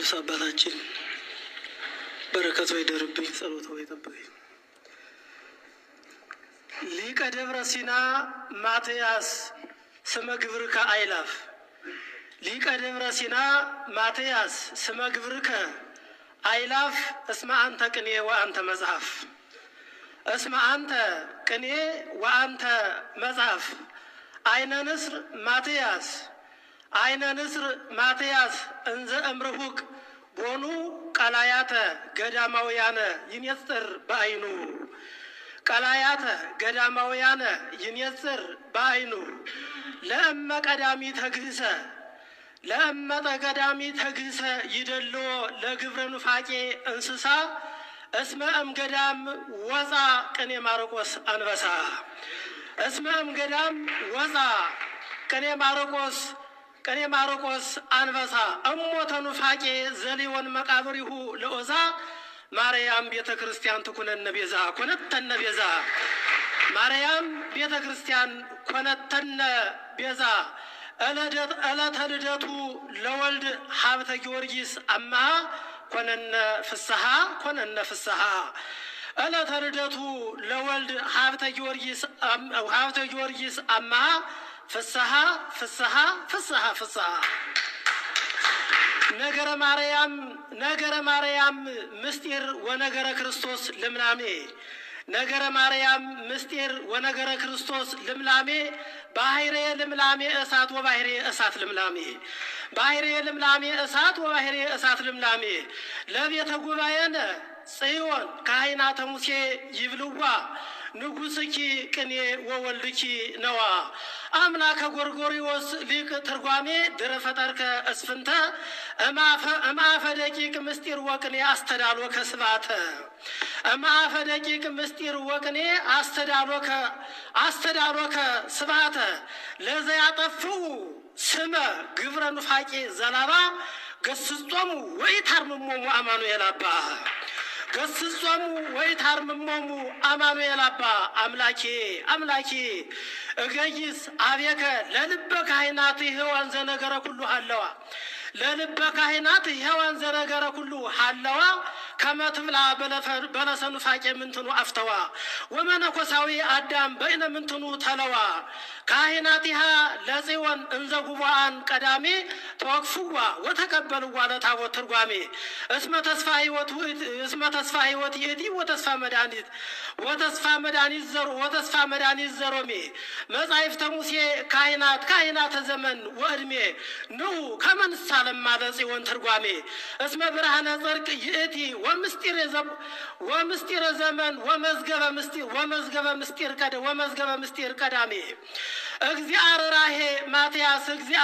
ቅዱስ አባታችን በረከቱ ይደርብኝ፣ ጸሎቱ ይጠብቀኝ። ሊቀ ደብረ ሲና ማትያስ ስመ ግብርከ አይላፍ። ሊቀ ደብረ ሲና ማትያስ ስመ ግብርከ አይላፍ እስመ አንተ ቅኔ ወአንተ መጽሐፍ። እስመ አንተ ቅኔ ወአንተ መጽሐፍ። አይነ ንስር ማትያስ አይነ ንስር ማትያስ እንዘ እምርሁቅ ቦኑ ቀላያተ ገዳማውያነ ይንጽር በአይኑ። ቀላያተ ገዳማውያነ ይንጽር በአይኑ። ለእመ ቀዳሚ ተግህሰ ለእመ ቀዳሚ ተግህሰ ይደልዎ ለግብረ ኑፋቄ እንስሳ እስመ እምገዳም ወፃ ቅኔ ማርቆስ አንበሳ። እስመ እምገዳም ወፃ ቅኔ ማርቆስ አንበሳ። እሞተ ኑፋቄ ዘሊሆን መቃብሪሁ ለኦዛ ማርያም ቤተ ክርስቲያን ትኩነነ ቤዛ ኮነተነ ቤዛ። ማርያም ቤተ ክርስቲያን ኮነተነ ቤዛ። ዕለተ ልደቱ ለወልድ ሀብተ ጊዮርጊስ አማሃ ኮነነ ፍስሐ ኮነነ ፍስሐ። ዕለተ ልደቱ ለወልድ ሀብተ ጊዮርጊስ አማሃ ፍስሐ ፍስሐ ፍስሐ ፍስሐ። ነገረ ማርያም ምስጢር ወነገረ ክርስቶስ ልምላሜ። ነገረ ማርያም ምስጢር ወነገረ ክርስቶስ ልምላሜ። ባህሬ ልምላሜ እሳት ወባህሬ እሳት ልምላሜ። ባህሬ ልምላሜ እሳት ወባህሬ እሳት ልምላሜ። ለቤተ ጉባኤነ ጽዮን ካህናተ ሙሴ ይብልዋ ንጉሥኪ ቅኔ ወወልድኪ ነዋ። አምላከ ጎርጎሪዎስ ሊቅ ትርጓሜ ድረ ፈጠርከ እስፍንተ እምአፈ ደቂቅ ምስጢር ወቅኔ አስተዳሎከ ስባተ። እምአፈ ደቂቅ ምስጢር ወቅኔ አስተዳሎከ ስባተ። ለዘያጠፍኡ ስመ ግብረ ኑፋቄ ዘላባ ገስጾሙ ወኢታርምሞሙ አማኑኤል አባ። ገስጾሙ ወኢታርምሞሙ አማኑኤል አባ። አምላኬ አምላኬ እገይስ አቤከ ለልበ ካህናት ሔዋን ዘነገረ ኩሉ ሃለዋ። ለልበ ካህናት ሔዋን ዘነገረ ኩሉ ሃለዋ ከመትብላ በለሰ ኑፋቄ ምንትኑ አፍተዋ ወመነኮሳዊ አዳም በእነ ምንትኑ ተለዋ። ካህናቲሃ ለጽዮን እንዘ ጉባአን ቀዳሜ ተወክፍዋ ወተቀበልዋ ለታቦት ትርጓሜ። እስመ ተስፋ ሕይወት ይእቲ ወተስፋ መድኃኒት ዘሮሜ። መጻሕፍተ ሙሴ ካህናተ ዘመን ወዕድሜ ንዑ ከመ ንሳለማ ለጽዮን ትርጓሜ። እስመ ብርሃነ ጽድቅ ይእቲ ወምስጢረ ዘመን ወመዝገበ ምስጢር ቀዳሜ። እግዚአ ርራሄ ማትያስ እግዚአ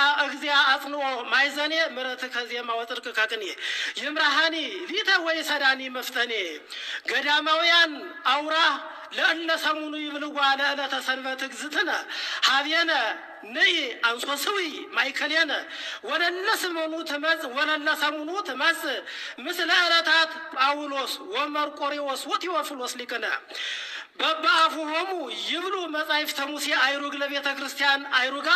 አጽንኦ ማይዘኔ ምረት ከዜማ ወጽድቅ ከቅኔ ይምራሃኒ ሊተ ወይ ሰዳኒ መፍተኔ። ገዳማውያን አውራ ለእለ ሰሙኑ ይብልዋ ለዕለተ ሰንበት እግዝእትነ ሀቤነ ነይ አንሶስዊ ማይከሌነ ወለለ ሰሙኑ ትመጽእ ምስለ ዕለታት ጳውሎስ ወመርቆሬዎስ ወቴዎፍሎስ ሊቅነ። በበአፉሆሙ ይብሉ መጻሕፍተ ሙሴ አይሩግ ለቤተ ክርስቲያን አይሩጋ።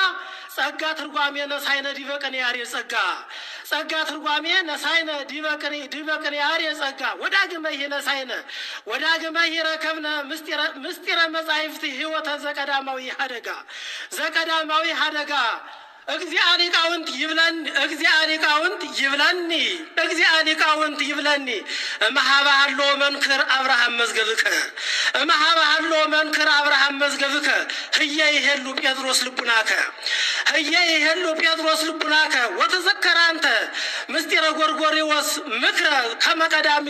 ጸጋ ትርጓሜ ነሳይነ ዲበ ቅኔ ያሬድ ጸጋ። ጸጋ ትርጓሜ ነሳይነ ዲበ ቅኔ ያሬድ ጸጋ። ወዳግመሂ ነሳይነ ወዳግመሂ ረከብነ ምስጢረ መጻሕፍት ሕይወተ ዘቀዳማዊ ሀደጋ። እግዚአ ሊቃውንት ይብለኒ እምኀበ ሀሎ መንክር አብርሃም መዝገብከ ህየ ይሄሉ ጴጥሮስ ልቡናከ ወተዘከረ አንተ ምስጢረ ጎርጎሪዎስ ምክረ ከመቀዳሚ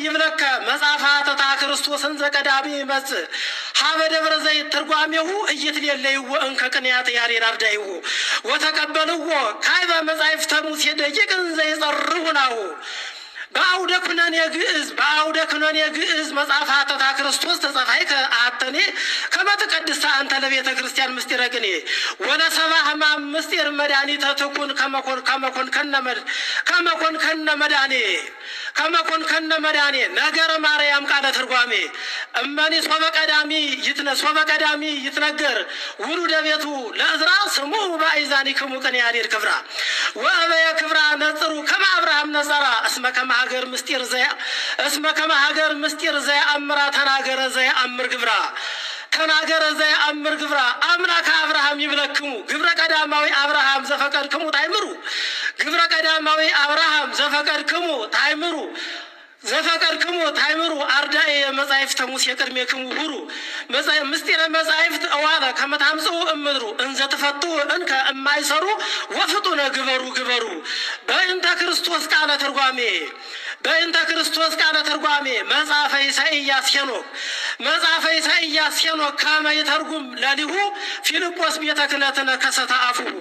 ይብለከ መጽሐፈ አተታ ክርስቶስን ዘቀዳሚ ይመጽእ ሀበ ደብረ ዘይት ትርጓሜሁ እይትሌለይዎ እንከ ቅንያት ያሬድ አርዳይሁ ወተቀበልዎ ካይበ መጻሕፍተ ሙሴ ደቂቅን ዘይጸርቡናሁ። በአውደ ኩነኔ ግዕዝ መጽሐፈ አተታ ክርስቶስ ተጸፋይከ አሐተኔ ከመ ትቀድሳ አንተ ለቤተ ክርስቲያን ምስጢረ ቅኔ ወለሰባ ሕማም ምስጢር መድኃኒተ ትኩን ከመኮን ከነ መድኃኔ። ከመኮን ከነ መዳኔ ነገረ ማርያም ቃለ ትርጓሜ እመኒ ሶበ ቀዳሚ ይትነገር ውሉደ ቤቱ ለእዝራ ስሙ በአይዛኒክሙ ቅኔ ያሬድ ክብራ ወአበየ ክብራ ነጽሩ ከመ አብርሃም ነጸራ እስመ ከመ ሀገር ምስጢር ዘየአምራ ተናገረ ዘየአምር ግብራ ተናገረ ዘየአምር ግብራ አምላከ አብርሃም ይብለክሙ ግብረ ቀዳማዊ አብርሃም ዘፈቀድክሙ ታይምሩ ግብረ ቀዳማዊ አብርሃም ዘፈቀድክሙ ታይምሩ አርዳኤ መጻሕፍተ ሙሴ ቅድሜክሙ ሁሩ ምስጢረ መጻሕፍት እዋለ ከመ ታምጽኡ እምድሩ እንዘ ትፈትሑ እንከ እማይሰሩ ወፍጡነ ግበሩ በእንተ ክርስቶስ ቃለ ትርጓሜ መጽሐፈ ኢሳይያስ ሄኖክ ከመ ይተርጉም ለሊሁ ፊልጶስ ቤተ ክህነትነ ከሰተ አፉሁ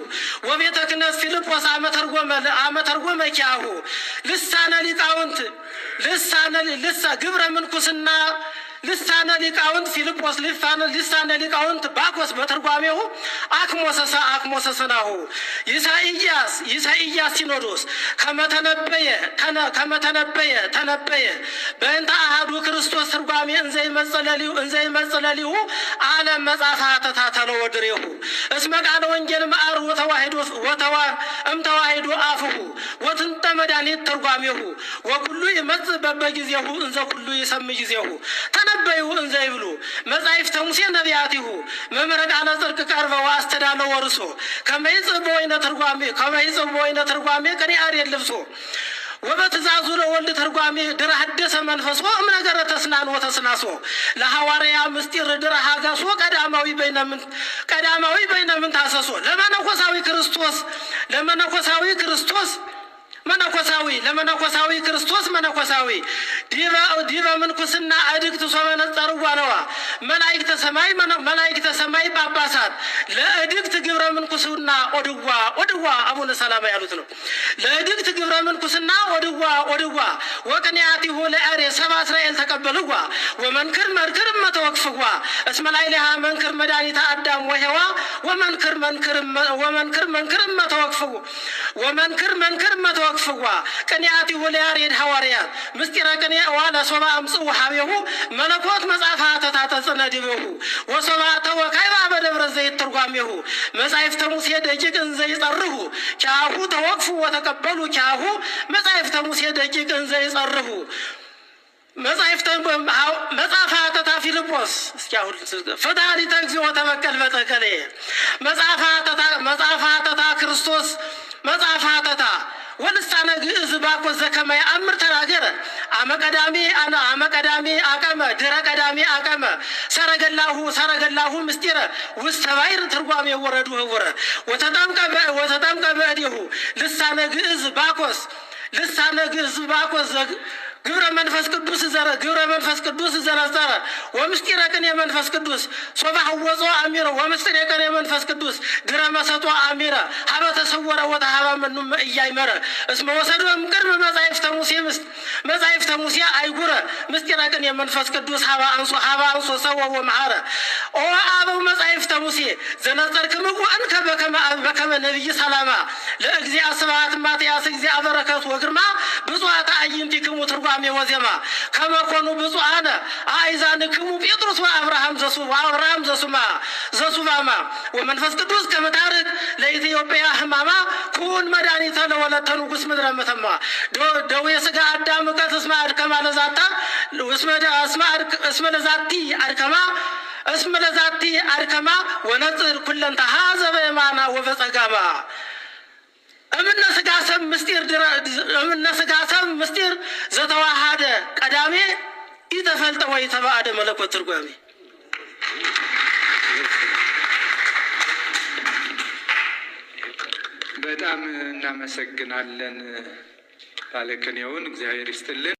ወቤተ ክህነት ፊልጶስ አመተርጎመ ኪያሁ ልሳነ ሊቃውንት ግብረ ምንኩስና ልሳነ ሊቃውንት ፊልጶስ ልሳነ ሊቃውንት ባኮስ በትርጓሜሁ አክሞሰሰናሁ ኢሳይያስ ሲኖዶስ ከመተነበየ በእንተ አሐዱ ክርስቶስ ትርጓሜ እንዘ ይመጽለሊሁ ዓለም መጽሐፈ ሐተታ ተለወድሬሁ እስመ ቃለ ወንጌል መዓር እምተዋሂዶ አፍሁ ወትንተ መድኃኒት ትርጓሜሁ ወኩሉ ይመጽእ በበጊዜሁ እንዘ ኩሉ ይሰምይ ጊዜሁ ተነበዩ እንዘ ይብሉ መጻሕፍተ ሙሴ ነቢያቲሁ መምህረ ቃለ ጽድቅ ቀርበው አስተዳለው ወርሶ ከመይጽእ በወይነ ትርጓሜ ቅኔ ያሬድ ልብሶ ወበትእዛዙ ለወልድ ትርጓሜ ድረ ሐደሰ መንፈሶ እምነገረ ተስናን ወተስናሶ ለሐዋርያ ምስጢር ድረ ሀገሶ ቀዳማዊ በይነምን ታሰሶ ለመነኮሳዊ ክርስቶስ መነኮሳዊ ዲበ ምንኩስና አድግት ሶበ ነጸርዋ ነዋ መላእክተ ሰማይ ጳጳሳት ለእድግት ግብረ ምንኩስና ኦድዋ አቡነ ሰላማ ያሉት ነው። ለእድግት ግብረ ምንኩስና ኦድዋ ወቅንያቲሁ ለአሬ ሰብአ እስራኤል ተቀበልዋ ወመንክር መተወክፍዋ እስመ ላዕሌሃ መንክር መድኃኒተ አዳም ወሔዋ ወመንክር መተወክፍዋ ቅንያቲሁ ለያሬድ ሐዋርያት ምስጢረ ቅኔ ዋለ ሶበ አምጽኡ ሀቤሁ መለኮት መጽሐፈ ሐተታ ተጽዕነ ዲቤሁ ወሶበ ተወካዕበ በደብረ ዘይት ትርጓሜሁ መጻሕፍተ ሙሴ ደቂቅ እንዘ ይጸርሁ ኪያሁ ተወክፉ ወተቀበሉ ኪያሁ መጻሕፍተ ሙሴ ደቂቅ እንዘ ይጸርሁ መጽሐፈ ሐተታ ፊልጶስ ፍትሐ ሊተ እግዚኦ ተበቀል በጠቀሌ መጽሐፈ ሐተታ ክርስቶስ መጽሐፈ ሐተታ ወልሳነ ግዕዝ ባኮስ ዘከመ ያአምር ተናገረ አመቀዳሚ አቀመ ድረ ቀዳሚ አቀመ ሰረገላሁ ምስጢረ ውስተ ባሕር ትርጓሜ ወረዱ ህውረ ወተጠምቀ በእዴሁ ልሳነ ግዕዝ ባኮስ ግብረ መንፈስ ቅዱስ ዘነጸረ ወምስጢረ ቅኔ መንፈስ ቅዱስ ሶበ ሐወጾ አሚረ ወምስጢረ ቅኔ መንፈስ ቅዱስ ድረ መሰጦ አሚረ ሀበ ተሰወረ ወተሀበ መኑመ ኢያእመረ እስመ ወሰዶም ቅድመ መጻሕፍተ ሙሴ አይጉረ ምስጢረ ቅኔ መንፈስ ቅዱስ ሀበ አንሶ ሰወ ወመሐረ ኦ አበው መጻሕፍተ ሙሴ ዘነጸርክምዎ እንከ በከመ ነቢይ ሰላማ ለእግዚአ ስብሐት ማትያስ እግዚአ በረከቱ ወግርማ ብፁዓተ አዕይንቲክሙ ትርጓሜ ወዜማ ከመኮኑ ብፁዓነ አእዛንክሙ ጴጥሮስ ወአብርሃም ዘሱማማ ወመንፈስ ቅዱስ ከመታርቅ ለኢትዮጵያ ህማማ ኩን መድኃኒተ ለወለተ ንጉሥ ምድረ መተማ ደዌ ሥጋ አዳም እቀት እስመ ለዛቲ አድከማ ወነጽር ኩለንተሃ ዘበየማና ወበጸጋማ እምነ ሥጋ ሰብ ምስጢር ዘተዋሃደ ቀዳሜ ኢተፈልጠ ወይ ተባዕደ መለኮት ትርጓሜ። በጣም እናመሰግናለን። ባለቅኔውን እግዚአብሔር ይስጥልን።